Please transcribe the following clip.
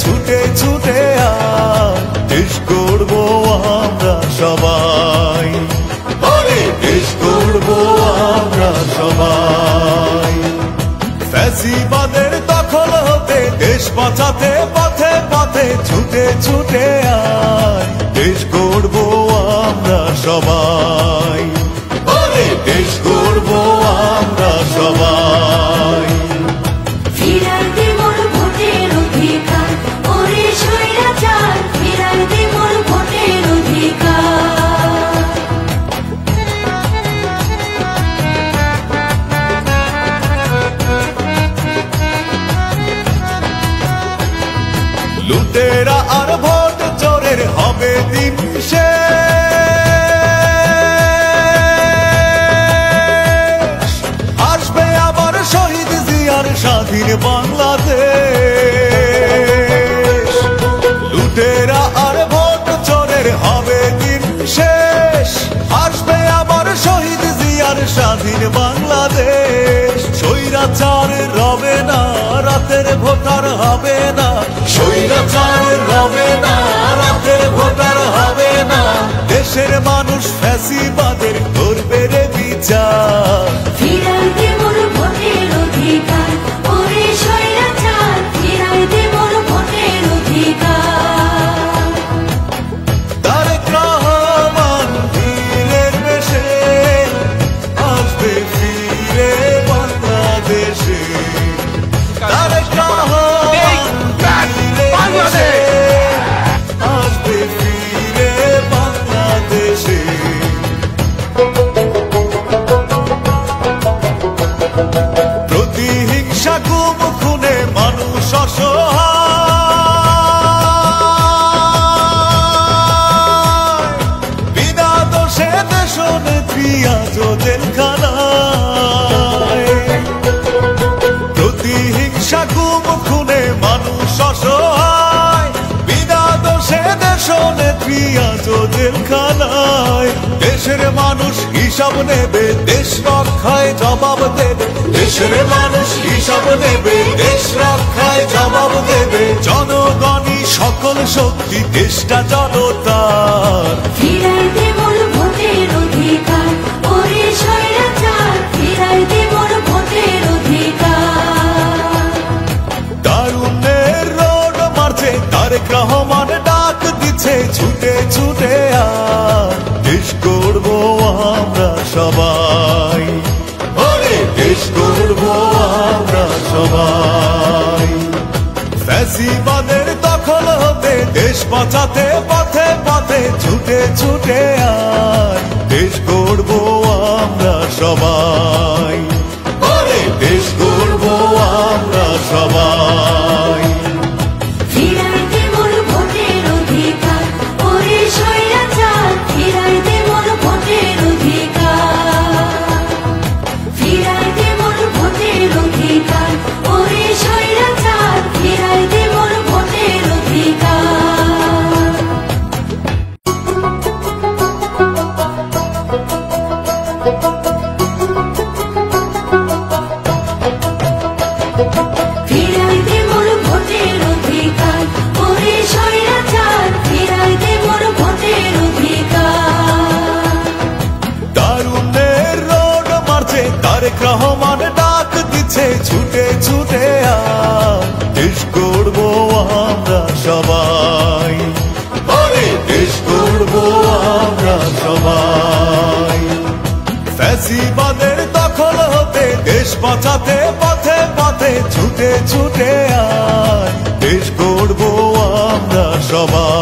ছুটে ছুটে আয়, দেশ গড়বো আমরা সবাই, দেশ গড়বো আমরা সবাই। ফ্যাসিবাদের দখল হতে দেশ বাঁচাতে পথে পথে ছুটে ছুটে আয়, দেশ গড়বো আমরা সবাই, দেশ গড়বো আমরা সবাই। ফিরাই দে মোর ভোটের অধিকার, ওরে স্বৈরাচার, ফিরাই দে মোর ভোটের অধিকার। লুটেরা আর ভোট চোরের হবে দিন শেষ, আসবে আবার শহীদ জিয়ার স্বাধীন বাংলাদেশ। লুটেরা আর ভোট চোরের হবে দিন শেষ, আসবে আবার শহীদ জিয়ার স্বাধীন বাংলাদেশ। স্বৈরাচার রবে না, রাতের ভোটার হবে না, স্বৈরাচার রবে না, রাতের ভোটার হবে না। দেশের মানুষ ফ্যাসিবাদের করবে রে বিচার। ফিরাই দে মোর ভোটের অধিকার, ওরে স্বৈরাচার, ফিরাই দে মোর ভোটের অধিকার। তারেক রহমান বীরের বেশে আসবে ফিরে বাংলাদেশে। তারেক রহমান বীরের বেশে আসবে ফিরে বাংলাদেশে। প্রতিহিংসা গুম খুনে মানুষ অসহায়, বিনা দোষে দেশ নেত্রী আজ জেলখানায়। প্রতিহিংসা গুম খুনে মানুষ অসহায়, বিনা দোষে দেশ নেত্রী আজ জেলখানায়। দেশের মানুষ হিসাব নেবে, দেশ রক্ষায় জবাব দেবে, দেশের মানুষ হিসাব নেবে, দেশ রক্ষায় জবাব দেবে। জনগণই সকল শক্তি, দেশটা জনতার। ফিরাই দে মোর ভোটের অধিকার, ওরে স্বৈরাচার, ফিরাই দে মোর ভোটের অধিকার। তারুণ্যের রোড মারছে, তারেক রহমান ডাক দিচ্ছে, ছুটে ছুটে আয়, দেশ গড়বো আমরা সবাই, দেশ গড়বো আমরা সবাই। ফ্যাসিবাদের দখল হতে দেশ বাঁচাতে পথে পথে ছুটে ছুটে আয়, দেশ গড়বো আমরা সবাই, দেশ গড়বো আমরা সবাই। ফিরাই দে মোর ভোটের অধিকার, ওরে স্বৈরাচার, ফিরাই দে মোর ভোটের অধিকার। ফিরাই দে মোর ভোটের অধিকার, ওরে স্বৈরাচার, ফিরাই দে মোর ভোটের অধিকার। ফিরাই দে মোর ভোটের অধিকার, ওরে স্বৈরাচার, ফিরাই দে মোর ভোটের অধিকার। তারুণ্যের রোড মারছে, তারেক রহমান ডাক দিচ্ছে, ছুটে ছুটে আয়, দেশ গড়বো আমরা সবাই, দেশ গড়বো আমরা সবাই। ফ্যাসিবাদের দখল হতে দেশ বাঁচাতে পথে পথে ছুটে ছুটে আয়, দেশ গড়বো আমরা সবাই।